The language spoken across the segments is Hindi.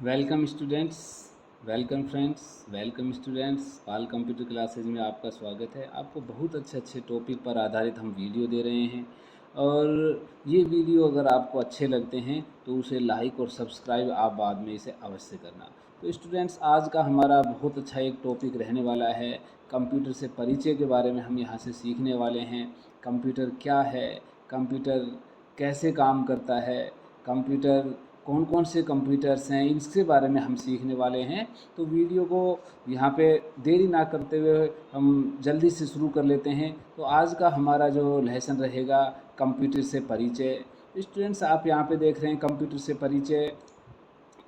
Welcome students, welcome friends, welcome students. All computer classes में आपका स्वागत है। आपको बहुत अच्छे अच्छे टॉपिक पर आधारित हम वीडियो दे रहे हैं और ये वीडियो अगर आपको अच्छे लगते हैं तो उसे लाइक और सब्सक्राइब आप बाद में इसे अवश्य करना। तो स्टूडेंट्स, आज का हमारा बहुत अच्छा एक टॉपिक रहने वाला है। कंप्यूटर से परिचय के बारे में हम यहाँ से सीखने वाले हैं। कंप्यूटर क्या है, कंप्यूटर कैसे काम करता है, कंप्यूटर कौन कौन से कंप्यूटर्स हैं, इसके बारे में हम सीखने वाले हैं। तो वीडियो को यहाँ पे देरी ना करते हुए हम जल्दी से शुरू कर लेते हैं। तो आज का हमारा जो लेसन रहेगा कंप्यूटर से परिचय। स्टूडेंट्स, आप यहाँ पे देख रहे हैं कंप्यूटर से परिचय।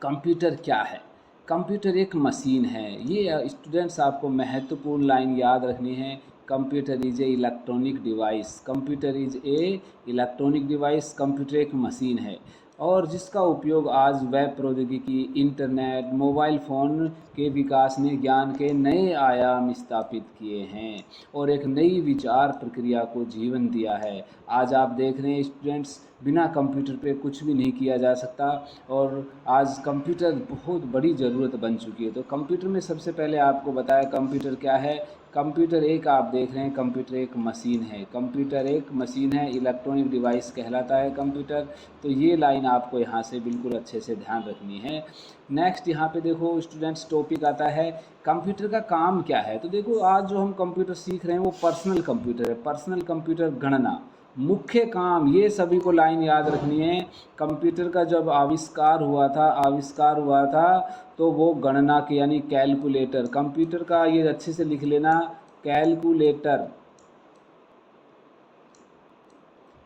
कंप्यूटर क्या है? कंप्यूटर एक मशीन है। ये स्टूडेंट्स आपको महत्वपूर्ण लाइन याद रखनी है। Computer is a electronic device. Computer is a electronic device. Computer एक मशीन है और जिसका उपयोग आज वेब प्रौद्योगिकी, इंटरनेट, मोबाइल फ़ोन के विकास ने ज्ञान के नए आयाम स्थापित किए हैं और एक नई विचार प्रक्रिया को जीवन दिया है। आज आप देख रहे हैं स्टूडेंट्स, बिना कंप्यूटर पे कुछ भी नहीं किया जा सकता और आज कंप्यूटर बहुत बड़ी ज़रूरत बन चुकी है। तो कंप्यूटर में सबसे पहले आपको बताया कंप्यूटर क्या है। कंप्यूटर एक, आप देख रहे हैं, कंप्यूटर एक मशीन है। कंप्यूटर एक मशीन है, इलेक्ट्रॉनिक डिवाइस कहलाता है कंप्यूटर। तो ये लाइन आपको यहाँ से बिल्कुल अच्छे से ध्यान रखनी है। नेक्स्ट यहाँ पे देखो स्टूडेंट्स, टॉपिक आता है कंप्यूटर का काम क्या है। तो देखो, आज जो हम कंप्यूटर सीख रहे हैं वो पर्सनल कंप्यूटर है। पर्सनल कंप्यूटर गणना, मुख्य काम, ये सभी को लाइन याद रखनी है। कंप्यूटर का जब आविष्कार हुआ था तो वो गणना के यानी कैलकुलेटर, कंप्यूटर का ये अच्छे से लिख लेना, कैलकुलेटर।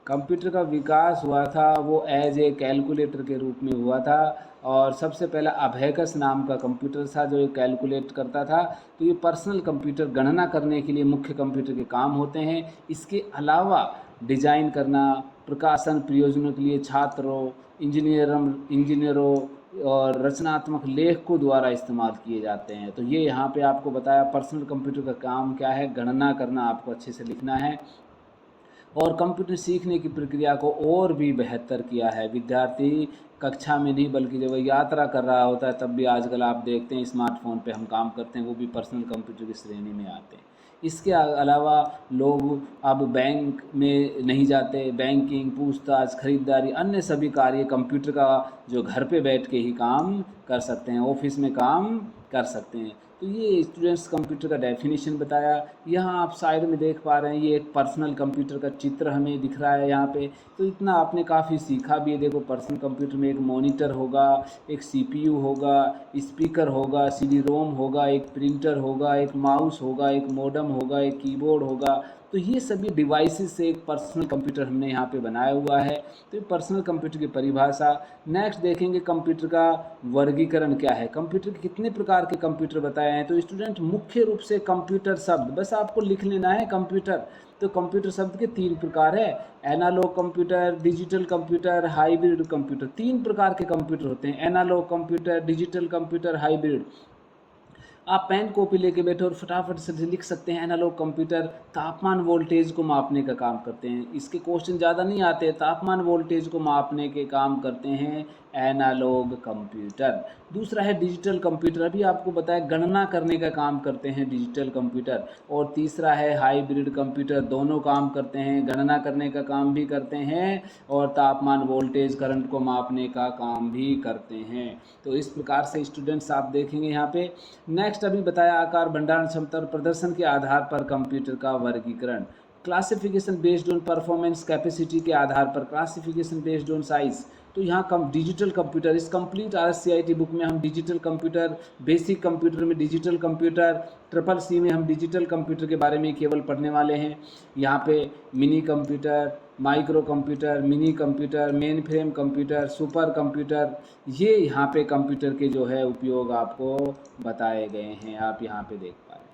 कंप्यूटर का विकास हुआ था वो एज ए कैलकुलेटर के रूप में हुआ था और सबसे पहला अबेकस नाम का कंप्यूटर था जो ये कैलकुलेट करता था। तो ये पर्सनल कंप्यूटर गणना करने के लिए मुख्य कंप्यूटर के काम होते हैं। इसके अलावा डिजाइन करना, प्रकाशन प्रयोजनों के लिए छात्रों, इंजीनियरों और रचनात्मक लेखकों द्वारा इस्तेमाल किए जाते हैं। तो ये यहाँ पे आपको बताया पर्सनल कंप्यूटर का काम क्या है, गणना करना आपको अच्छे से लिखना है। और कंप्यूटर सीखने की प्रक्रिया को और भी बेहतर किया है। विद्यार्थी कक्षा में नहीं बल्कि जब वह यात्रा कर रहा होता है तब भी आजकल आप देखते हैं स्मार्टफोन पे हम काम करते हैं, वो भी पर्सनल कंप्यूटर की श्रेणी में आते हैं। इसके अलावा लोग अब बैंक में नहीं जाते, बैंकिंग, पूछताछ, खरीदारी, अन्य सभी कार्य कंप्यूटर का जो घर पे बैठ के ही काम कर सकते हैं, ऑफिस में काम कर सकते हैं। तो ये स्टूडेंट्स कंप्यूटर का डेफिनेशन बताया। यहाँ आप साइड में देख पा रहे हैं ये एक पर्सनल कंप्यूटर का चित्र हमें दिख रहा है यहाँ पे। तो इतना आपने काफ़ी सीखा भी है। देखो, पर्सनल कंप्यूटर में एक मॉनिटर होगा, एक सीपीयू होगा, स्पीकर होगा, सीडी रोम होगा, एक प्रिंटर होगा, एक माउस होगा, एक मॉडेम होगा, एक कीबोर्ड होगा। तो ये सभी डिवाइसेस से एक पर्सनल कंप्यूटर हमने यहाँ पे बनाया हुआ है। तो ये पर्सनल कंप्यूटर की परिभाषा। नेक्स्ट देखेंगे कंप्यूटर का वर्गीकरण क्या है। कंप्यूटर के कितने प्रकार के कंप्यूटर बताए हैं। तो स्टूडेंट, मुख्य रूप से कंप्यूटर शब्द बस आपको लिख लेना है कंप्यूटर। तो कंप्यूटर शब्द के 3 प्रकार है, analogue computer, digital computer, hybrid computer. 3 प्रकार के कंप्यूटर होते हैं, analogue computer, digital computer, hybrid. आप पेन कॉपी लेके बैठे और फटाफट से लिख सकते हैं। एनालॉग कंप्यूटर तापमान वोल्टेज को मापने का काम करते हैं। इसके क्वेश्चन ज़्यादा नहीं आते, तापमान वोल्टेज को मापने के काम करते हैं एनालॉग कंप्यूटर। दूसरा है डिजिटल कंप्यूटर, अभी आपको बताया गणना करने का काम करते हैं डिजिटल कंप्यूटर। और तीसरा है हाइब्रिड कंप्यूटर, दोनों काम करते हैं, गणना करने का काम भी करते हैं और तापमान वोल्टेज करंट को मापने का काम भी करते हैं। तो इस प्रकार से स्टूडेंट्स आप देखेंगे यहाँ पे। नेक्स्ट अभी बताया आकार, भंडारण क्षमता और प्रदर्शन के आधार पर कंप्यूटर का वर्गीकरण। Classification based on performance, capacity के आधार पर, क्लासिफिकेशन बेस्ड ऑन साइज। तो यहाँ कम डिजिटल कंप्यूटर, इस कंप्लीट RCIT बुक में हम डिजिटल कंप्यूटर, बेसिक कंप्यूटर में डिजिटल कंप्यूटर, CCC में हम डिजिटल कंप्यूटर के बारे में केवल पढ़ने वाले हैं। यहाँ पे mini computer, micro computer, mini computer, main frame computer, super computer, ये यहाँ पे कंप्यूटर के जो है उपयोग आपको बताए गए हैं, आप यहाँ पे देख पा रहे हैं।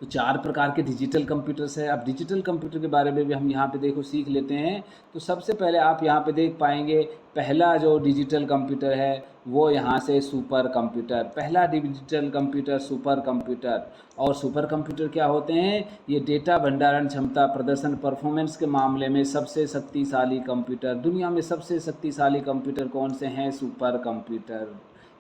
तो 4 प्रकार के डिजिटल कंप्यूटर्स है। अब डिजिटल कंप्यूटर के बारे में भी हम यहाँ पे देखो सीख लेते हैं। तो सबसे पहले आप यहाँ पे देख पाएंगे पहला जो डिजिटल कंप्यूटर है वो यहाँ से सुपर कंप्यूटर, पहला डिजिटल कंप्यूटर सुपर कंप्यूटर। और सुपर कंप्यूटर क्या होते हैं? ये डेटा भंडारण क्षमता, प्रदर्शन, परफॉर्मेंस के मामले में सबसे शक्तिशाली कंप्यूटर। दुनिया में सबसे शक्तिशाली कंप्यूटर कौन से हैं? Super computer.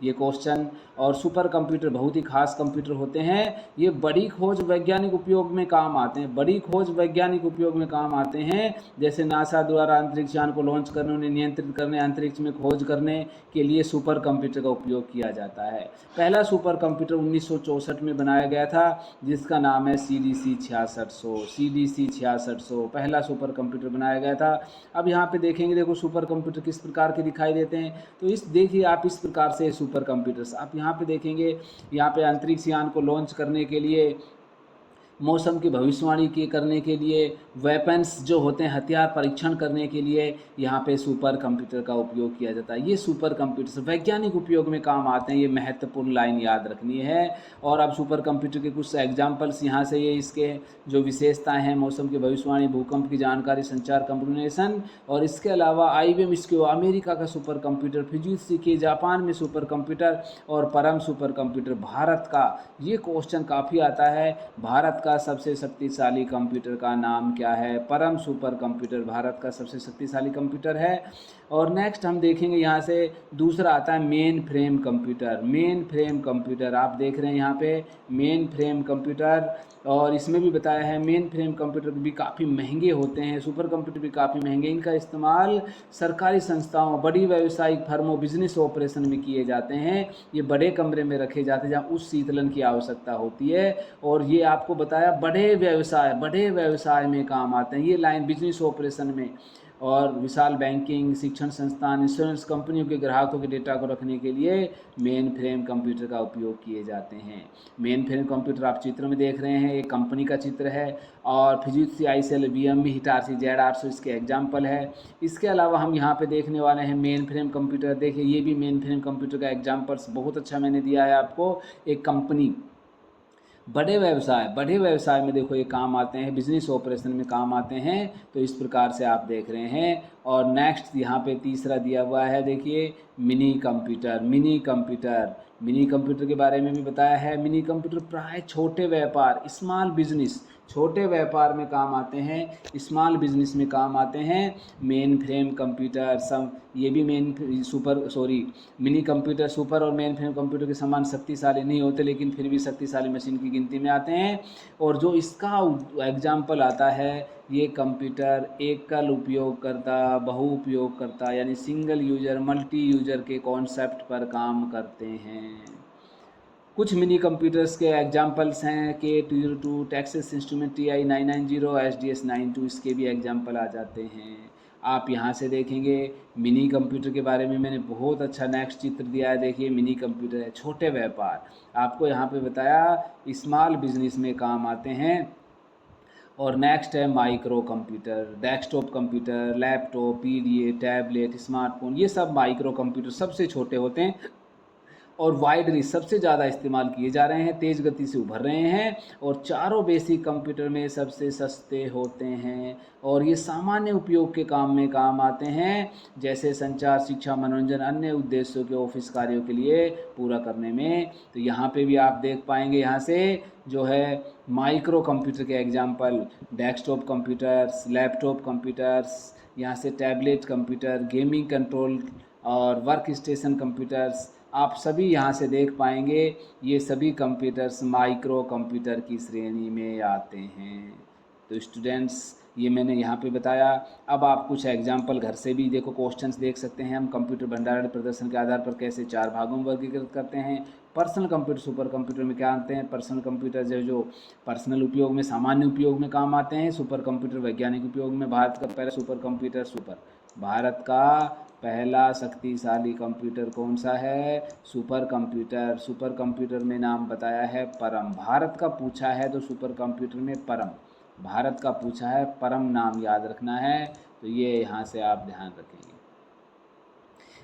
ये क्वेश्चन। और सुपर कंप्यूटर बहुत ही खास कंप्यूटर होते हैं, ये बड़ी खोज वैज्ञानिक उपयोग में काम आते हैं, बड़ी खोज वैज्ञानिक उपयोग में काम आते हैं। जैसे नासा द्वारा अंतरिक्ष यान को लॉन्च करने, उन्हें नियंत्रित करने, अंतरिक्ष में खोज करने के लिए सुपर कंप्यूटर का उपयोग किया जाता है। पहला सुपर कंप्यूटर 1964 में बनाया गया था, जिसका नाम है CDC 6600। CDC 6600 पहला सुपर कंप्यूटर बनाया गया था। अब यहाँ पे देखेंगे, देखो सुपर कंप्यूटर किस प्रकार के दिखाई देते हैं। तो इस देखिए आप इस प्रकार से सुपर कंप्यूटर्स आप यहाँ पे देखेंगे, यहाँ पे अंतरिक्ष यान को लॉन्च करने के लिए, मौसम की भविष्यवाणी के करने के लिए, वेपन्स जो होते हैं हथियार परीक्षण करने के लिए यहाँ पे सुपर कंप्यूटर का उपयोग किया जाता है। ये सुपर कंप्यूटर्स वैज्ञानिक उपयोग में काम आते हैं, ये महत्वपूर्ण लाइन याद रखनी है। और अब सुपर कंप्यूटर के कुछ एग्जांपल्स यहाँ से, ये इसके जो विशेषताएं हैं, मौसम की भविष्यवाणी, भूकंप की जानकारी, संचार, कम्युनिकेशन। और इसके अलावा IBM इसको अमेरिका का सुपर कंप्यूटर, फिजिक्स के जापान में सुपर कंप्यूटर, और परम सुपर कंप्यूटर भारत का। ये क्वेश्चन काफ़ी आता है, भारत का सबसे शक्तिशाली कंप्यूटर का नाम क्या है? परम सुपर कंप्यूटर भारत का सबसे शक्तिशाली कंप्यूटर है। और नेक्स्ट हम देखेंगे यहाँ से दूसरा आता है main frame computer. Main frame computer आप देख रहे हैं यहाँ पे मेन फ्रेम कंप्यूटर, और इसमें भी बताया है मेन फ्रेम कंप्यूटर भी काफ़ी महंगे होते हैं, सुपर कंप्यूटर भी काफ़ी महंगे। इनका इस्तेमाल सरकारी संस्थाओं, बड़ी व्यावसायिक फर्मों, बिजनेस ऑपरेशन में किए जाते हैं। ये बड़े कमरे में रखे जाते हैं जहाँ उच्च शीतलन की आवश्यकता होती है। और ये आपको बताया बड़े व्यवसाय में काम आते हैं, ये लाइन बिजनेस ऑपरेशन में। और विशाल बैंकिंग, शिक्षण संस्थान, इंश्योरेंस कंपनियों के ग्राहकों के डेटा को रखने के लिए मेन फ्रेम कंप्यूटर का उपयोग किए जाते हैं। मेन फ्रेम कंप्यूटर आप चित्र में देख रहे हैं, एक कंपनी का चित्र है। और physics ICL, VMB, Hitachi Z800 इसके एग्जाम्पल है। इसके अलावा हम यहाँ पे देखने वाले हैं मेन फ्रेम कंप्यूटर। देखिए ये भी मेन फ्रेम कंप्यूटर का एग्जाम्पल्स बहुत अच्छा मैंने दिया है आपको। एक कंपनी, बड़े व्यवसाय में देखो ये काम आते हैं, बिजनेस ऑपरेशन में काम आते हैं। तो इस प्रकार से आप देख रहे हैं। और नेक्स्ट यहाँ पे तीसरा दिया हुआ है, देखिए मिनी कंप्यूटर के बारे में भी बताया है। मिनी कंप्यूटर प्राय छोटे व्यापार, छोटे व्यापार में काम आते हैं, स्मॉल बिजनेस में काम आते हैं। मेन फ्रेम कंप्यूटर सब, ये भी मिनी कंप्यूटर सुपर और मेन फ्रेम कंप्यूटर के समान शक्तिशाली नहीं होते, लेकिन फिर भी शक्तिशाली मशीन की गिनती में आते हैं। और जो इसका एग्जाम्पल आता है, ये कंप्यूटर एकल उपयोगकर्ता, बहु उपयोगकर्ता यानी सिंगल यूजर, मल्टी यूजर के कॉन्सेप्ट पर काम करते हैं। कुछ मिनी कंप्यूटर्स के एग्जाम्पल्स हैं K202, Texas instrument TI-990, SDS-92, इसके भी एग्जाम्पल आ जाते हैं। आप यहाँ से देखेंगे मिनी कंप्यूटर के बारे में मैंने बहुत अच्छा नेक्स्ट चित्र दिया है। देखिए मिनी कंप्यूटर है, छोटे व्यापार, आपको यहाँ पे बताया स्मॉल बिजनेस में काम आते हैं। और नेक्स्ट है micro computer, desktop computer, laptop, PDA, tablet, smartphone, ये सब माइक्रो कंप्यूटर सबसे छोटे होते हैं और वाइडली सबसे ज़्यादा इस्तेमाल किए जा रहे हैं, तेज़ गति से उभर रहे हैं। और चारों बेसिक कंप्यूटर में सबसे सस्ते होते हैं और ये सामान्य उपयोग के काम में काम आते हैं, जैसे संचार, शिक्षा, मनोरंजन, अन्य उद्देश्यों के ऑफिस कार्यों के लिए पूरा करने में। तो यहाँ पे भी आप देख पाएंगे, यहाँ से जो है माइक्रो कंप्यूटर के example, desktop computers, laptop computers, यहाँ से टैबलेट कंप्यूटर, गेमिंग कंट्रोल और वर्क स्टेशन कंप्यूटर्स, आप सभी यहाँ से देख पाएंगे। ये सभी कंप्यूटर्स माइक्रो कंप्यूटर की श्रेणी में आते हैं। तो स्टूडेंट्स, ये मैंने यहाँ पे बताया। अब आप कुछ एग्जाम्पल घर से भी देखो, क्वेश्चंस देख सकते हैं। हम कंप्यूटर भंडारण प्रदर्शन के आधार पर कैसे 4 भागों में वर्गीकृत करते हैं। पर्सनल कंप्यूटर, सुपर कंप्यूटर में क्या आते हैं। पर्सनल कंप्यूटर जो पर्सनल उपयोग में, सामान्य उपयोग में काम आते हैं। सुपर कंप्यूटर वैज्ञानिक उपयोग में। भारत का पहला सुपर कंप्यूटर, भारत का पहला शक्तिशाली कंप्यूटर कौन सा है? Super computer. सुपर कंप्यूटर में नाम बताया है परम। भारत का पूछा है तो सुपर कंप्यूटर में परम, भारत का पूछा है, परम नाम याद रखना है। तो ये यहाँ से आप ध्यान रखेंगे।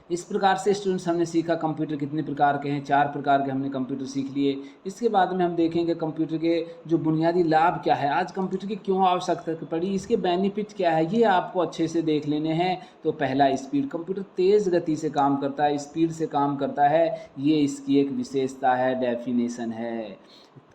इस प्रकार से स्टूडेंट्स हमने सीखा कंप्यूटर कितने प्रकार के हैं। 4 प्रकार के हमने कंप्यूटर सीख लिए। इसके बाद में हम देखेंगे कंप्यूटर के जो बुनियादी लाभ क्या है, आज कंप्यूटर की क्यों आवश्यकता पड़ी, इसके बेनिफिट क्या है, ये आपको अच्छे से देख लेने हैं। तो पहला स्पीड, कंप्यूटर तेज़ गति से काम करता है, स्पीड से काम करता है, ये इसकी एक विशेषता है, डेफिनेशन है।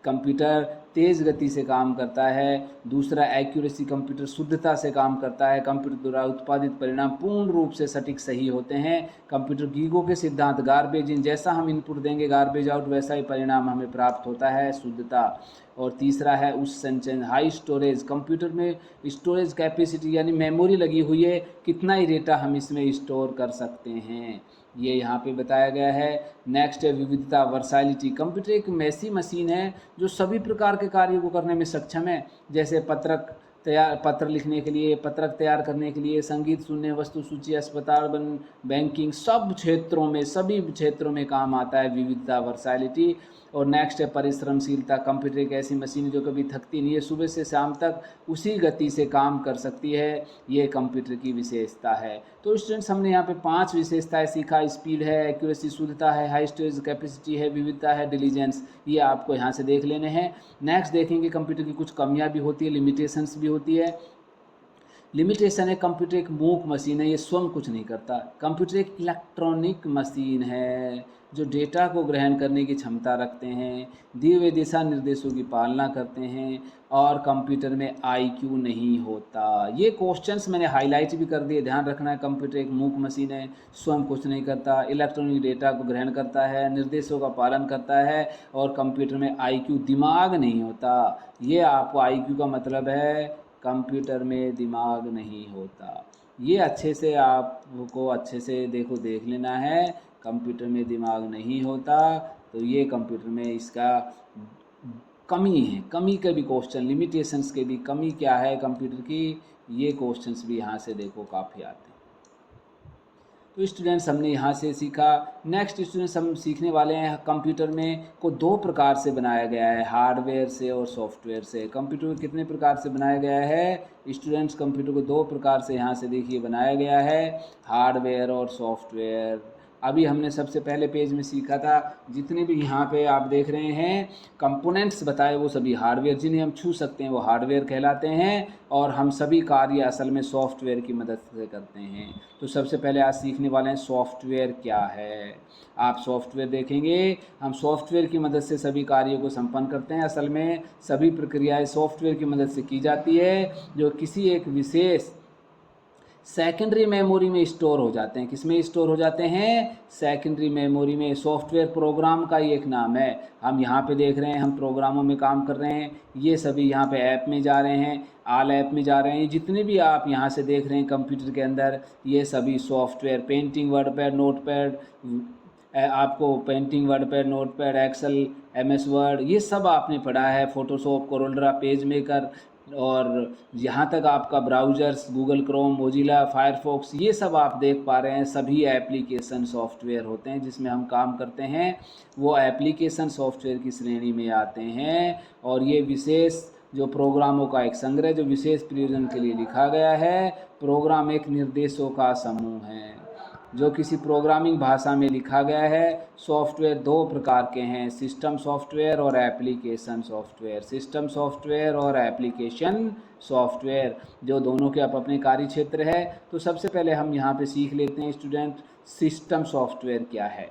कंप्यूटर तेज़ गति से काम करता है। दूसरा एक्यूरेसी, कंप्यूटर शुद्धता से काम करता है। कंप्यूटर द्वारा उत्पादित परिणाम पूर्ण रूप से सटीक सही होते हैं। कंप्यूटर गीगो के सिद्धांत, गार्बेज इन, जैसा हम इनपुट देंगे गार्बेज आउट वैसा ही परिणाम हमें प्राप्त होता है, शुद्धता। और तीसरा है उस संचयन, हाई स्टोरेज, कंप्यूटर में स्टोरेज कैपेसिटी यानी मेमोरी लगी हुई है, कितना ही डेटा हम इसमें स्टोर कर सकते हैं, ये यहाँ पे बताया गया है। नेक्स्ट है विविधता, वर्सैलिटी, कंप्यूटर एक ऐसी मशीन है जो सभी प्रकार के कार्यों को करने में सक्षम है, जैसे पत्र लिखने के लिए, पत्रक तैयार करने के लिए, संगीत सुनने, वस्तु सूची, अस्पताल, बैंकिंग, सब क्षेत्रों में, सभी क्षेत्रों में काम आता है विविधता, वर्सैलिटी। और नेक्स्ट है परिश्रमशीलता, कंप्यूटर एक ऐसी मशीन है जो कभी थकती नहीं है, सुबह से शाम तक उसी गति से काम कर सकती है, ये कंप्यूटर की विशेषता है। तो स्टूडेंट्स हमने यहाँ पे 5 विशेषताएं सीखा, स्पीड है, एक्यूरेसी शुद्धता है, हाई स्टोरेज कैपेसिटी है, विविधता है, डिलीजेंस, ये आपको यहाँ से देख लेने हैं। नेक्स्ट देखेंगे कंप्यूटर की कुछ कमियाँ भी होती है, लिमिटेशंस भी होती है। लिमिटेशन है, कंप्यूटर एक मूक मशीन है, ये स्वयं कुछ नहीं करता। कंप्यूटर एक इलेक्ट्रॉनिक मशीन है जो डेटा को ग्रहण करने की क्षमता रखते हैं, दिए हुए दिशा निर्देशों की पालना करते हैं, और कंप्यूटर में आईक्यू नहीं होता। ये क्वेश्चंस मैंने हाईलाइट भी कर दिए, ध्यान रखना है। कंप्यूटर एक मूक मशीन है, स्वयं कुछ नहीं करता, इलेक्ट्रॉनिक डेटा को ग्रहण करता है, निर्देशों का पालन करता है, और कंप्यूटर में आईक्यू, दिमाग नहीं होता। ये आपको आईक्यू का मतलब है कंप्यूटर में दिमाग नहीं होता। ये अच्छे से आपको अच्छे से देख लेना है, कंप्यूटर में दिमाग नहीं होता, तो ये कंप्यूटर में इसका कमी है। कमी के भी क्वेश्चन, लिमिटेशंस के भी, कमी क्या है कंप्यूटर की, ये क्वेश्चंस भी यहाँ से देखो काफ़ी आते हैं। तो स्टूडेंट्स हमने यहाँ से सीखा। नेक्स्ट स्टूडेंट्स हम सीखने वाले हैं कंप्यूटर में को 2 प्रकार से बनाया गया है, हार्डवेयर से और सॉफ्टवेयर से। कंप्यूटर को कितने प्रकार से बनाया गया है स्टूडेंट्स? कंप्यूटर को 2 प्रकार से यहाँ से देखिए बनाया गया है, हार्डवेयर और सॉफ्टवेयर। अभी हमने सबसे पहले पेज में सीखा था, जितने भी यहाँ पे आप देख रहे हैं कंपोनेंट्स बताए वो सभी हार्डवेयर, जिन्हें हम छू सकते हैं वो हार्डवेयर कहलाते हैं, और हम सभी कार्य असल में सॉफ्टवेयर की मदद से करते हैं। तो सबसे पहले आज सीखने वाले हैं सॉफ्टवेयर क्या है। आप सॉफ्टवेयर देखेंगे, हम सॉफ्टवेयर की मदद से सभी कार्यों को संपन्न करते हैं। असल में सभी प्रक्रियाएं सॉफ्टवेयर की मदद से की जाती है, जो किसी एक विशेष सेकेंडरी मेमोरी में स्टोर हो जाते हैं। किस में स्टोर हो जाते हैं? सेकेंडरी मेमोरी में। सॉफ्टवेयर प्रोग्राम का ही एक नाम है। हम यहाँ पे देख रहे हैं, हम प्रोग्रामों में काम कर रहे हैं, ये सभी यहाँ पे ऐप में जा रहे हैं, आल ऐप में जा रहे हैं। जितने भी आप यहाँ से देख रहे हैं कंप्यूटर के अंदर, ये सभी सॉफ्टवेयर, पेंटिंग, वर्डपैड, नोटपैड, आपको painting, WordPad, Notepad, Excel, MS Word, ये सब आपने पढ़ा है, फोटोशॉप, कोरोल्ड्रा, पेज मेकर, और यहाँ तक आपका browsers, Google Chrome, Mozilla, Firefox, ये सब आप देख पा रहे हैं। सभी एप्लीकेशन सॉफ्टवेयर होते हैं जिसमें हम काम करते हैं, वो एप्लीकेशन सॉफ्टवेयर की श्रेणी में आते हैं। और ये विशेष जो प्रोग्रामों का एक संग्रह जो विशेष प्रयोजन के लिए लिखा गया है। प्रोग्राम एक निर्देशों का समूह है जो किसी प्रोग्रामिंग भाषा में लिखा गया है। सॉफ्टवेयर 2 प्रकार के हैं, सिस्टम सॉफ्टवेयर और एप्लीकेशन सॉफ्टवेयर। सिस्टम सॉफ्टवेयर और एप्लीकेशन सॉफ्टवेयर, जो दोनों के अपने कार्य क्षेत्र है। तो सबसे पहले हम यहाँ पे सीख लेते हैं स्टूडेंट, सिस्टम सॉफ्टवेयर क्या है।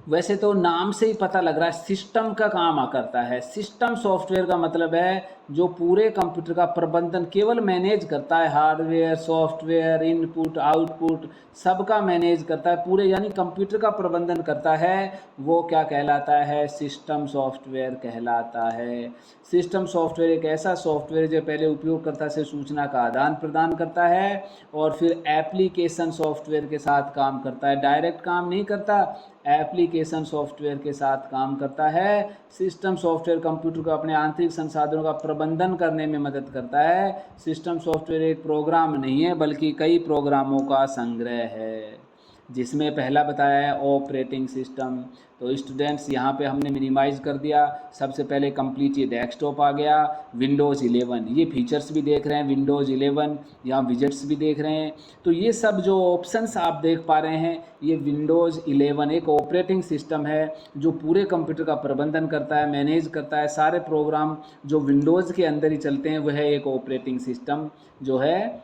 वैसे तो नाम से ही पता लग रहा है सिस्टम का काम करता है। सिस्टम सॉफ्टवेयर का मतलब है जो पूरे कंप्यूटर का प्रबंधन केवल मैनेज करता है, हार्डवेयर, सॉफ्टवेयर, इनपुट, आउटपुट, सबका मैनेज करता है पूरे, यानी कंप्यूटर का प्रबंधन करता है, वो क्या कहलाता है? सिस्टम सॉफ्टवेयर कहलाता है। सिस्टम सॉफ्टवेयर एक ऐसा सॉफ्टवेयर जो पहले उपयोगकर्ता से सूचना का आदान प्रदान करता है और फिर एप्लीकेशन सॉफ्टवेयर के साथ काम करता है। डायरेक्ट काम नहीं करता, एप्लीकेशन सॉफ्टवेयर के साथ काम करता है। सिस्टम सॉफ्टवेयर कंप्यूटर को अपने आंतरिक संसाधनों का प्रबंधन करने में मदद करता है। सिस्टम सॉफ्टवेयर एक प्रोग्राम नहीं है बल्कि कई प्रोग्रामों का संग्रह है, जिसमें पहला बताया है ऑपरेटिंग सिस्टम। तो स्टूडेंट्स यहाँ पे हमने मिनिमाइज़ कर दिया। सबसे पहले कंप्लीट ये डेस्कटॉप आ गया, विंडोज़ 11, ये फीचर्स भी देख रहे हैं, विंडोज़ 11, यहाँ विजेट्स भी देख रहे हैं। तो ये सब जो ऑप्शंस आप देख पा रहे हैं, ये विंडोज़ 11 एक ऑपरेटिंग सिस्टम है जो पूरे कंप्यूटर का प्रबंधन करता है, मैनेज करता है। सारे प्रोग्राम जो विंडोज़ के अंदर ही चलते हैं वह एक ऑपरेटिंग सिस्टम जो है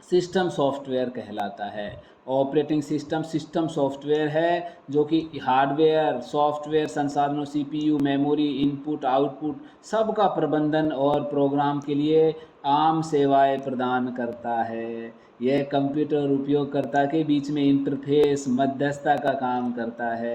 सिस्टम सॉफ्टवेयर कहलाता है। ऑपरेटिंग सिस्टम सिस्टम सॉफ्टवेयर है जो कि हार्डवेयर सॉफ्टवेयर संसाधनों सीपीयू मेमोरी इनपुट आउटपुट सब का प्रबंधन और प्रोग्राम के लिए आम सेवाएं प्रदान करता है। यह कंप्यूटर उपयोगकर्ता के बीच में इंटरफेस मध्यस्थता का काम करता है।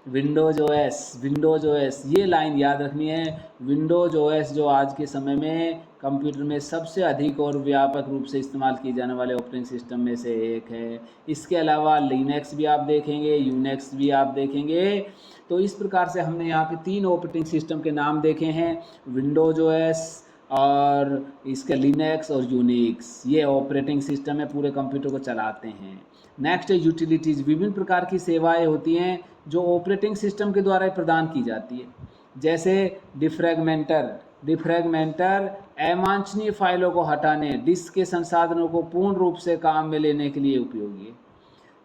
विंडोज ओएस ये लाइन याद रखनी है। विंडोज ओएस जो आज के समय में कंप्यूटर में सबसे अधिक और व्यापक रूप से इस्तेमाल किए जाने वाले ऑपरेटिंग सिस्टम में से एक है। इसके अलावा लिनक्स भी आप देखेंगे, यूनिक्स भी आप देखेंगे। तो इस प्रकार से हमने यहाँ पे 3 ऑपरेटिंग सिस्टम के नाम देखे हैं, विंडोज ओएस और इसके लिनक्स और यूनिक्स। ये ऑपरेटिंग सिस्टम है, पूरे कंप्यूटर को चलाते हैं। नेक्स्ट है यूटिलिटीज़। विभिन्न प्रकार की सेवाएं होती हैं जो ऑपरेटिंग सिस्टम के द्वारा प्रदान की जाती है, जैसे डिफ्रैगमेंटर अवांछनीय फाइलों को हटाने, डिस्क के संसाधनों को पूर्ण रूप से काम में लेने के लिए उपयोगी है।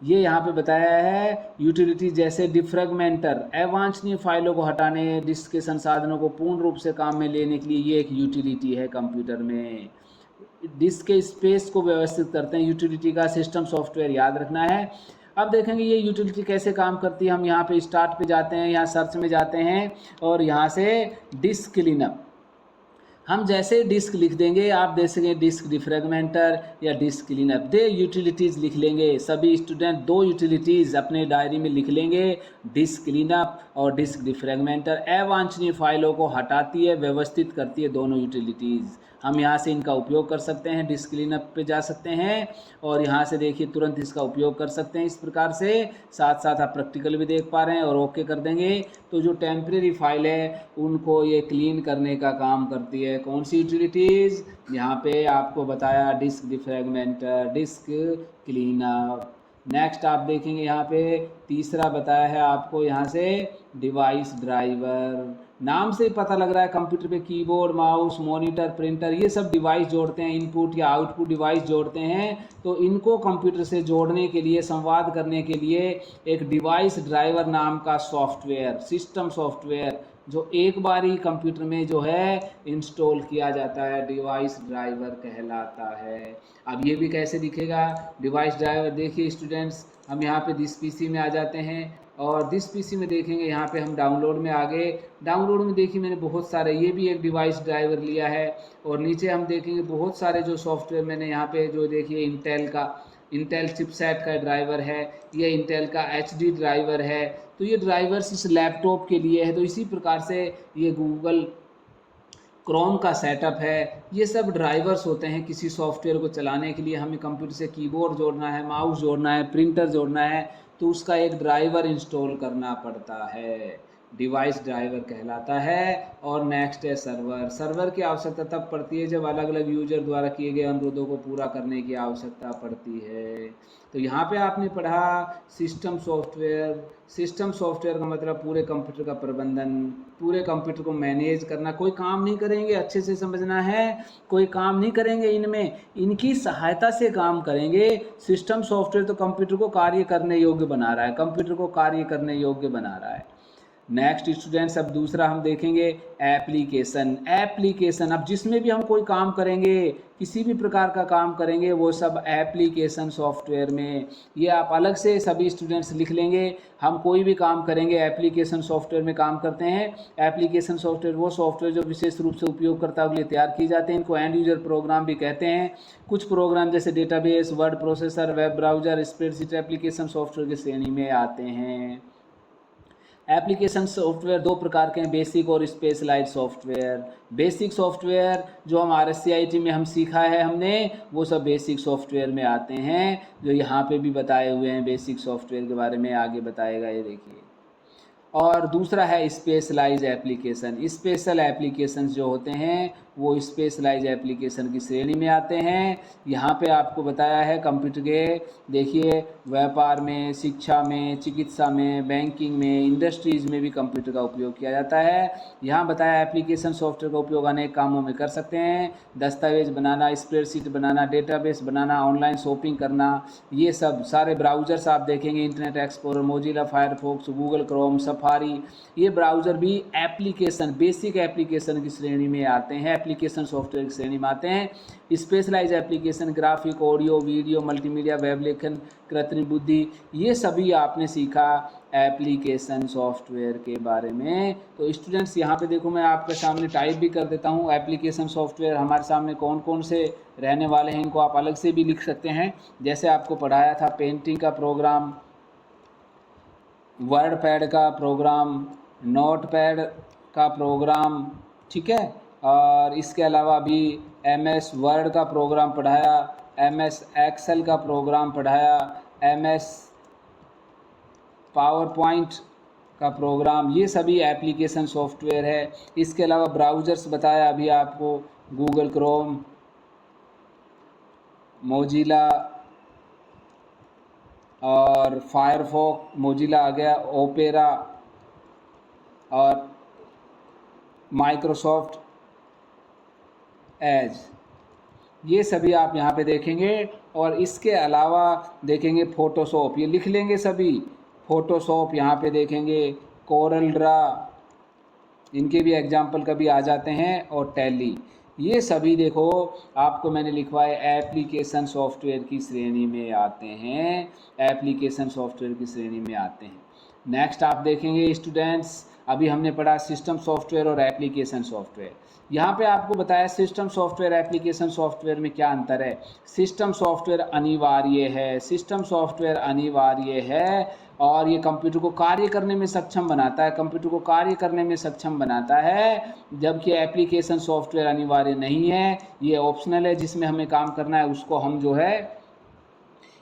ये यहाँ पे बताया है यूटिलिटी, जैसे डिफ्रैगमेंटर अवांछनीय फाइलों को हटाने, डिस्क के संसाधनों को पूर्ण रूप से काम में लेने के लिए ये एक यूटिलिटी है कंप्यूटर में। डिस्क के स्पेस को व्यवस्थित करते हैं, यूटिलिटी का सिस्टम सॉफ्टवेयर याद रखना है। अब देखेंगे ये यूटिलिटी कैसे काम करती है। हम यहाँ पे स्टार्ट पे जाते हैं, यहाँ सर्च में जाते हैं और यहाँ से डिस्क क्लीनअप, हम जैसे डिस्क लिख देंगे आप देख सकेंगे डिस्क डिफ्रैगमेंटर या डिस्क क्लीनअप, दे यूटिलिटीज़ लिख लेंगे। सभी स्टूडेंट 2 यूटिलिटीज़ अपने डायरी में लिख लेंगे, डिस्क क्लीनअप और डिस्क डिफ्रैगमेंटर। अवांछनीय फाइलों को हटाती है, व्यवस्थित करती है, दोनों यूटिलिटीज़। हम यहाँ से इनका उपयोग कर सकते हैं, डिस्क क्लीनअप पे जा सकते हैं और यहाँ से देखिए तुरंत इसका उपयोग कर सकते हैं। इस प्रकार से साथ साथ आप प्रैक्टिकल भी देख पा रहे हैं और ओके कर देंगे। तो जो टेम्परेरी फाइल है उनको ये क्लीन करने का काम करती है। कौन सी यूटिलिटीज़? यहाँ पे आपको बताया disk defragmenter, disk cleanup. Next आप देखेंगे यहाँ पे तीसरा बताया है आपको यहाँ से डिवाइस ड्राइवर। नाम से पता लग रहा है कंप्यूटर पे कीबोर्ड माउस मॉनिटर प्रिंटर ये सब डिवाइस जोड़ते हैं, इनपुट या आउटपुट डिवाइस जोड़ते हैं। तो इनको कंप्यूटर से जोड़ने के लिए, संवाद करने के लिए एक डिवाइस ड्राइवर नाम का सॉफ्टवेयर, सिस्टम सॉफ्टवेयर जो एक बार ही कंप्यूटर में जो है इंस्टॉल किया जाता है, डिवाइस ड्राइवर कहलाता है। अब ये भी कैसे दिखेगा डिवाइस ड्राइवर? देखिए स्टूडेंट्स, हम यहाँ पे दिस पीसी में आ जाते हैं और दिस पीसी में देखेंगे, यहाँ पे हम डाउनलोड में आ गए। डाउनलोड में देखिए मैंने बहुत सारे, ये भी एक डिवाइस ड्राइवर लिया है और नीचे हम देखेंगे बहुत सारे जो सॉफ्टवेयर मैंने यहाँ पे जो देखिए इंटेल चिपसेट का ड्राइवर है, ये इंटेल का एचडी ड्राइवर है। तो ये ड्राइवर्स इस लैपटॉप के लिए है। तो इसी प्रकार से ये गूगल क्रोम का सेटअप है। ये सब ड्राइवर्स होते हैं किसी सॉफ्टवेयर को चलाने के लिए। हमें कंप्यूटर से कीबोर्ड जोड़ना है, माउस जोड़ना है, प्रिंटर जोड़ना है, तो उसका एक ड्राइवर इंस्टॉल करना पड़ता है, डिवाइस ड्राइवर कहलाता है। और नेक्स्ट है सर्वर। सर्वर की आवश्यकता तब पड़ती है जब अलग अलग यूजर द्वारा किए गए अनुरोधों को पूरा करने की आवश्यकता पड़ती है। तो यहाँ पे आपने पढ़ा सिस्टम सॉफ्टवेयर। सिस्टम सॉफ्टवेयर का मतलब पूरे कंप्यूटर का प्रबंधन, पूरे कंप्यूटर को मैनेज करना। कोई काम नहीं करेंगे, अच्छे से समझना है, कोई काम नहीं करेंगे इनमें, इनकी सहायता से काम करेंगे। सिस्टम सॉफ्टवेयर तो कंप्यूटर को कार्य करने योग्य बना रहा है, कंप्यूटर को कार्य करने योग्य बना रहा है। नेक्स्ट स्टूडेंट्स, अब दूसरा हम देखेंगे एप्लीकेशन। अब जिसमें भी हम कोई काम करेंगे, किसी भी प्रकार का काम करेंगे, वो सब एप्लीकेशन सॉफ्टवेयर में, ये आप अलग से सभी स्टूडेंट्स लिख लेंगे। हम कोई भी काम करेंगे एप्लीकेशन सॉफ्टवेयर में काम करते हैं। एप्लीकेशन सॉफ्टवेयर वो सॉफ्टवेयर जो विशेष रूप से उपयोगकर्ताओं के लिए तैयार किए जाते हैं, इनको एंड यूजर प्रोग्राम भी कहते हैं। कुछ प्रोग्राम जैसे database, word processor, web browser, spreadsheet application software की श्रेणी में आते हैं। एप्लीकेशन सॉफ्टवेयर 2 प्रकार के हैं, बेसिक और स्पेशलाइज्ड सॉफ्टवेयर। बेसिक सॉफ्टवेयर जो हम RSCIT में हम सीखा है हमने, वो सब बेसिक सॉफ्टवेयर में आते हैं, जो यहाँ पे भी बताए हुए हैं। बेसिक सॉफ्टवेयर के बारे में आगे बताएगा, ये देखिए। और दूसरा है स्पेशलाइज एप्लीकेशन। स्पेशल एप्लीकेशंस जो होते हैं वो स्पेशलाइज एप्लीकेशन की श्रेणी में आते हैं। यहाँ पे आपको बताया है कंप्यूटर के, देखिए व्यापार में, शिक्षा में, चिकित्सा में, बैंकिंग में, इंडस्ट्रीज़ में भी कंप्यूटर का उपयोग किया जाता है। यहाँ बताया एप्लीकेशन सॉफ्टवेयर का उपयोग अनेक कामों में कर सकते हैं। दस्तावेज बनाना, स्प्रेडशीट बनाना, डेटाबेस बनाना, ऑनलाइन शॉपिंग करना, ये सब सारे ब्राउज़र्स आप देखेंगे, internet explorer, Mozilla Firefox, Google Chrome, safari, ये ब्राउज़र भी एप्लीकेशन, बेसिक एप्लीकेशन की श्रेणी में आते हैं। एप्लीकेशन सॉफ्टवेयर की श्रेणी में आते हैं। Specialise application, graphic, audio, video, multimedia, web लेखन, कृत्रिम बुद्धि, ये सभी आपने सीखा एप्लीकेशन सॉफ्टवेयर के बारे में। तो स्टूडेंट्स यहाँ पे देखो मैं आपके सामने टाइप भी कर देता हूँ एप्लीकेशन सॉफ्टवेयर हमारे सामने कौन कौन से रहने वाले हैं, इनको आप अलग से भी लिख सकते हैं। जैसे आपको पढ़ाया था पेंटिंग का प्रोग्राम, वर्ड पैड का प्रोग्राम, नोट पैड का प्रोग्राम, ठीक है। और इसके अलावा भी MS वर्ड का प्रोग्राम पढ़ाया, MS एक्सेल का प्रोग्राम पढ़ाया, MS पावर पॉइंट का प्रोग्राम, ये सभी एप्लीकेशन सॉफ्टवेयर है। इसके अलावा ब्राउज़र्स बताया अभी आपको, गूगल क्रोम, मोजिला और फायरफॉक्स, मोजिला आ गया, ओपेरा और माइक्रोसॉफ्ट एज, ये सभी आप यहाँ पे देखेंगे। और इसके अलावा देखेंगे फ़ोटोशॉप, ये लिख लेंगे सभी, फ़ोटोशॉप यहाँ पे देखेंगे, कोरल ड्रा, इनके भी एग्जाम्पल कभी आ जाते हैं, और टैली, ये सभी देखो आपको मैंने लिखवाए एप्लीकेशन सॉफ्टवेयर की श्रेणी में आते हैं, एप्लीकेशन सॉफ्टवेयर की श्रेणी में आते हैं। नेक्स्ट आप देखेंगे स्टूडेंट्स, अभी हमने पढ़ा सिस्टम सॉफ्टवेयर और एप्लीकेशन सॉफ्टवेयर। यहाँ पे आपको बताया सिस्टम सॉफ्टवेयर एप्लीकेशन सॉफ्टवेयर में क्या अंतर है। सिस्टम सॉफ्टवेयर अनिवार्य है, सिस्टम सॉफ्टवेयर अनिवार्य है और ये कंप्यूटर को कार्य करने में सक्षम बनाता है, कंप्यूटर को कार्य करने में सक्षम बनाता है, जबकि एप्लीकेशन सॉफ्टवेयर अनिवार्य नहीं है, ये ऑप्शनल है, जिसमें हमें काम करना है उसको हम जो है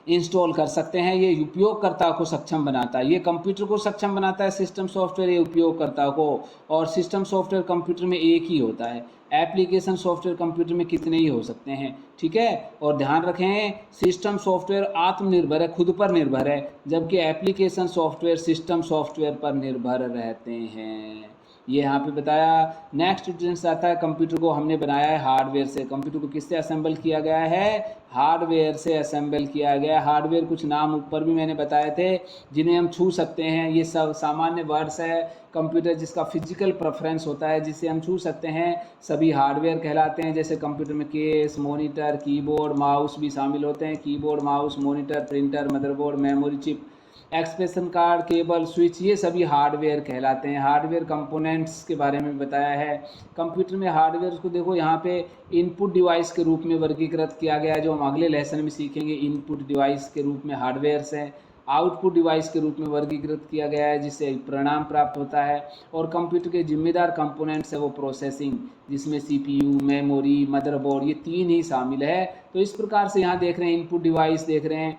इंस्टॉल कर सकते हैं। ये उपयोगकर्ता को सक्षम बनाता है, ये कंप्यूटर को सक्षम बनाता है सिस्टम सॉफ्टवेयर, ये उपयोगकर्ता को। और सिस्टम सॉफ्टवेयर कंप्यूटर में एक ही होता है, एप्लीकेशन सॉफ्टवेयर कंप्यूटर में कितने ही हो सकते हैं, ठीक है। और ध्यान रखें सिस्टम सॉफ्टवेयर आत्मनिर्भर है, खुद पर निर्भर है, जबकि एप्लीकेशन सॉफ्टवेयर सिस्टम सॉफ्टवेयर पर निर्भर रहते हैं, ये यहाँ पे बताया। नेक्स्ट स्टूडेंट्स आता है कंप्यूटर को हमने बनाया है हार्डवेयर से। कंप्यूटर को किससे असेंबल किया गया है, हार्डवेयर से असेंबल किया गया। हार्डवेयर कुछ नाम ऊपर भी मैंने बताए थे जिन्हें हम छू सकते हैं, ये सब सामान्य वर्ड्स है। कंप्यूटर जिसका फिजिकल प्रेफरेंस होता है, जिसे हम छू सकते हैं, सभी हार्डवेयर कहलाते हैं। जैसे कंप्यूटर में केस, मॉनिटर, कीबोर्ड, माउस भी शामिल होते हैं। Keyboard, mouse, monitor, printer, motherboard, memory chip, expression card, cable, switch, ये सभी हार्डवेयर कहलाते हैं। हार्डवेयर कंपोनेंट्स के बारे में बताया है। कंप्यूटर में हार्डवेयर को देखो यहाँ पे इनपुट डिवाइस के रूप में वर्गीकृत किया गया है, जो हम अगले लेसन में सीखेंगे। इनपुट डिवाइस के रूप में हार्डवेयर्स हैं, आउटपुट डिवाइस के रूप में वर्गीकृत किया गया है, जिससे परिणाम प्राप्त होता है। और कंप्यूटर के जिम्मेदार कंपोनेंट्स है वो प्रोसेसिंग, जिसमें CPU, मेमोरी, मदरबोर्ड, ये तीन ही शामिल है। तो इस प्रकार से यहाँ देख रहे हैं इनपुट डिवाइस देख रहे हैं,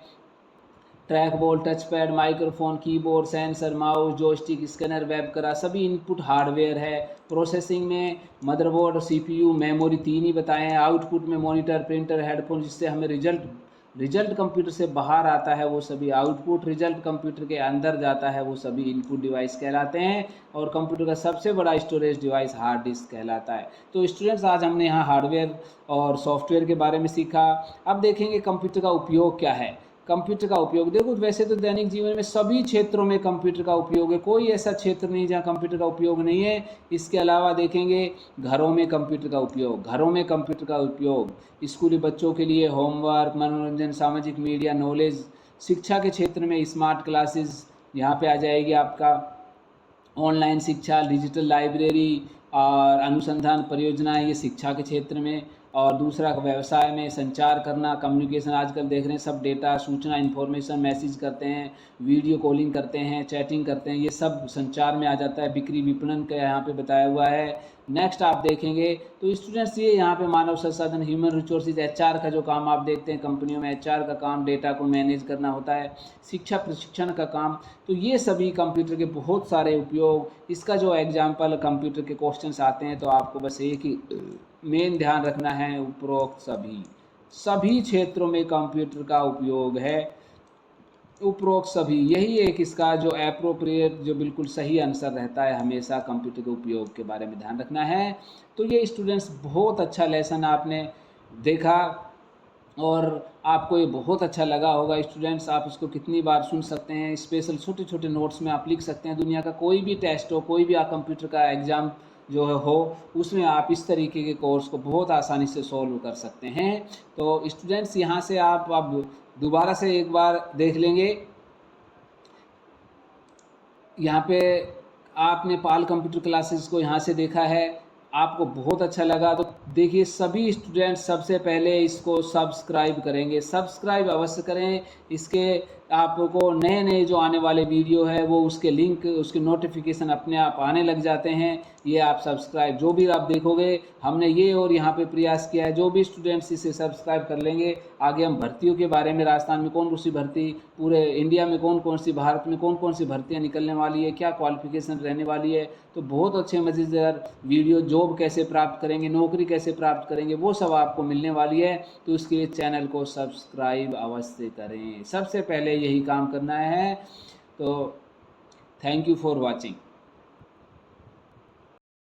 track ball, touch pad, microphone, keyboard, sensor, mouse, joystick, scanner, webcam, सभी इनपुट हार्डवेयर है। प्रोसेसिंग में मदरबोर्ड और CPU, मेमोरी, तीन ही बताए हैं। आउटपुट में मॉनिटर, प्रिंटर, हेडफोन, जिससे हमें रिजल्ट कंप्यूटर से बाहर आता है वो सभी आउटपुट, रिजल्ट कंप्यूटर के अंदर जाता है वो सभी इनपुट डिवाइस कहलाते हैं। और कंप्यूटर का सबसे बड़ा स्टोरेज डिवाइस हार्ड डिस्क कहलाता है। तो स्टूडेंट्स आज हमने यहाँ हार्डवेयर और सॉफ्टवेयर के बारे में सीखा। अब देखेंगे कंप्यूटर का उपयोग क्या है। कंप्यूटर का उपयोग देखो, वैसे तो दैनिक जीवन में सभी क्षेत्रों में कंप्यूटर का उपयोग है, कोई ऐसा क्षेत्र नहीं जहाँ कंप्यूटर का उपयोग नहीं है। इसके अलावा देखेंगे घरों में कंप्यूटर का उपयोग, घरों में कंप्यूटर का उपयोग स्कूली बच्चों के लिए होमवर्क, मनोरंजन, सामाजिक मीडिया, नॉलेज, शिक्षा के क्षेत्र में स्मार्ट क्लासेस, यहाँ पे आ जाएगी आपका ऑनलाइन शिक्षा, डिजिटल लाइब्रेरी और अनुसंधान परियोजनाएं, ये शिक्षा के क्षेत्र में। और दूसरा व्यवसाय में संचार करना, कम्युनिकेशन, आजकल देख रहे हैं सब डेटा, सूचना, इन्फॉर्मेशन, मैसेज करते हैं, वीडियो कॉलिंग करते हैं, चैटिंग करते हैं, ये सब संचार में आ जाता है। बिक्री विपणन का यहाँ पे बताया हुआ है। नेक्स्ट आप देखेंगे तो स्टूडेंट्स ये यहाँ पे मानव संसाधन, ह्यूमन रिसोर्सेज, HR का जो काम आप देखते हैं कंपनियों में, HR का काम डेटा को मैनेज करना होता है। शिक्षा प्रशिक्षण का काम, तो ये सभी कंप्यूटर के बहुत सारे उपयोग। इसका जो एग्जाम्पल कंप्यूटर के क्वेश्चंस आते हैं तो आपको बस एक ही मेन ध्यान रखना है, उपरोक्त सभी क्षेत्रों में कंप्यूटर का उपयोग है। उपरोक्त सभी, यही एक इसका जो एप्रोप्रिएट, जो बिल्कुल सही आंसर रहता है हमेशा कंप्यूटर के उपयोग के बारे में ध्यान रखना है। तो ये स्टूडेंट्स बहुत अच्छा लेसन आपने देखा और आपको ये बहुत अच्छा लगा होगा। स्टूडेंट्स आप इसको कितनी बार सुन सकते हैं, स्पेशल छोटे छोटे नोट्स में आप लिख सकते हैं। दुनिया का कोई भी टेस्ट हो, कोई भी आप कंप्यूटर का एग्ज़ाम जो है हो, उसमें आप इस तरीके के कोर्स को बहुत आसानी से सॉल्व कर सकते हैं। तो स्टूडेंट्स यहाँ से आप अब दोबारा से एक बार देख लेंगे। यहाँ पे आपने पाल कंप्यूटर क्लासेस को यहाँ से देखा है, आपको बहुत अच्छा लगा तो देखिए सभी स्टूडेंट सबसे पहले इसको सब्सक्राइब करेंगे, सब्सक्राइब अवश्य करें। इसके आपको नए नए जो आने वाले वीडियो है वो उसके लिंक, उसके नोटिफिकेशन अपने आप आने लग जाते हैं। ये आप सब्सक्राइब जो भी आप देखोगे, हमने ये और यहाँ पे प्रयास किया है, जो भी स्टूडेंट्स इसे सब्सक्राइब कर लेंगे, आगे हम भर्तियों के बारे में, राजस्थान में कौन कौन सी भर्ती, पूरे इंडिया में कौन कौन सी, भारत में कौन कौन सी भर्तियाँ निकलने वाली है, क्या क्वालिफिकेशन रहने वाली है, तो बहुत अच्छे मज़ेदार वीडियो, जॉब कैसे प्राप्त करेंगे, नौकरी कैसे प्राप्त करेंगे, वो सब आपको मिलने वाली है। तो उसके चैनल को सब्सक्राइब अवश्य करें, सबसे पहले यही काम करना है। तो थैंक यू फॉर वॉचिंग।